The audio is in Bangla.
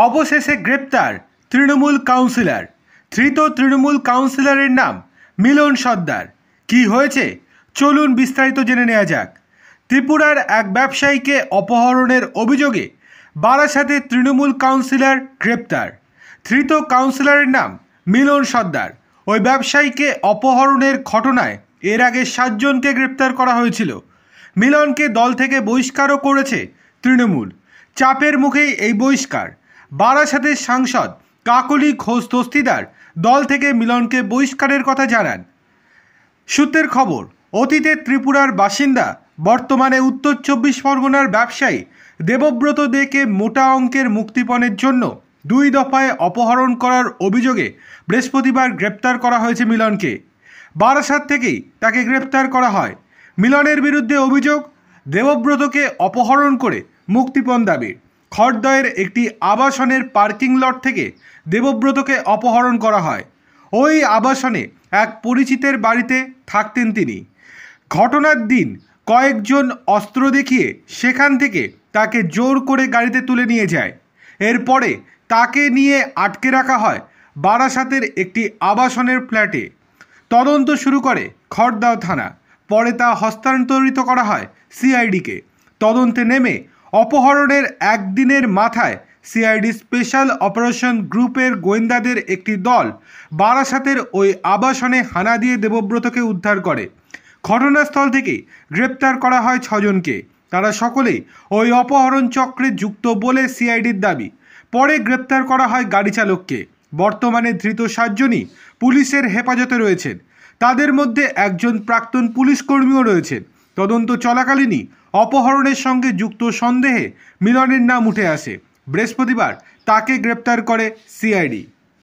অবশেষে গ্রেপ্তার তৃণমূল কাউন্সিলর। ধৃত তৃণমূল কাউন্সিলরের নাম মিলন সর্দার। কি হয়েছে চলুন বিস্তারিত জেনে নেওয়া যাক। ত্রিপুরার এক ব্যবসায়ীকে অপহরণের অভিযোগে বারাসাতে তৃণমূল কাউন্সিলর গ্রেপ্তার। ধৃত কাউন্সিলরের নাম মিলন সর্দার। ওই ব্যবসায়ীকে অপহরণের ঘটনায় এর আগে 7 জনকে গ্রেপ্তার করা হয়েছিল। মিলনকে দল থেকে বহিষ্কারও করেছে তৃণমূল। চাপের মুখেই এই বহিষ্কার। বারাসাতের সাংসদ কাকলি ঘোষ দস্তিদার দল থেকে মিলনকে বহিষ্কারের কথা জানান। সূত্রের খবর, অতীতে ত্রিপুরার বাসিন্দা, বর্তমানে উত্তর 24 পরগনার ব্যবসায়ী দেবব্রত দেকে মোটা অঙ্কের মুক্তিপণের জন্য 2 দফায় অপহরণ করার অভিযোগে বৃহস্পতিবার গ্রেপ্তার করা হয়েছে মিলনকে। বারাসাত থেকেই তাকে গ্রেপ্তার করা হয়। মিলনের বিরুদ্ধে অভিযোগ, দেবব্রতকে অপহরণ করে মুক্তিপণ দাবির। খড়দহের একটি আবাসনের পার্কিং লট থেকে দেবব্রতকে অপহরণ করা হয়। ওই আবাসনে এক পরিচিতের বাড়িতে থাকতেন তিনি। ঘটনার দিন কয়েকজন অস্ত্র দেখিয়ে সেখান থেকে তাকে জোর করে গাড়িতে তুলে নিয়ে যায়। এরপরে তাকে নিয়ে আটকে রাখা হয় বারাসাতের একটি আবাসনের ফ্ল্যাটে। তদন্ত শুরু করে খড়দহ থানা। পরে তা হস্তান্তরিত করা হয় সিআইডিকে। তদন্তে নেমে অপহরণের একদিনের মাথায় সিআইডি স্পেশাল অপারেশন গ্রুপের গোয়েন্দাদের একটি দল বারাসাতের ওই আবাসনে হানা দিয়ে দেবব্রতকে উদ্ধার করে। ঘটনাস্থল থেকে গ্রেপ্তার করা হয় 6 জনকে। তারা সকলেই ওই অপহরণ চক্রে যুক্ত বলে সিআইডির দাবি। পরে গ্রেপ্তার করা হয় গাড়ি চালককে। বর্তমানে ধৃত 7 জনই পুলিশের হেফাজতে রয়েছেন। তাদের মধ্যে একজন প্রাক্তন পুলিশ কর্মীও রয়েছেন। তদন্ত চলাকালীনই অপহরণের সঙ্গে যুক্ত সন্দেহে মিলনের নাম উঠে আসে। বৃহস্পতিবার তাকে গ্রেপ্তার করে সিআইডি।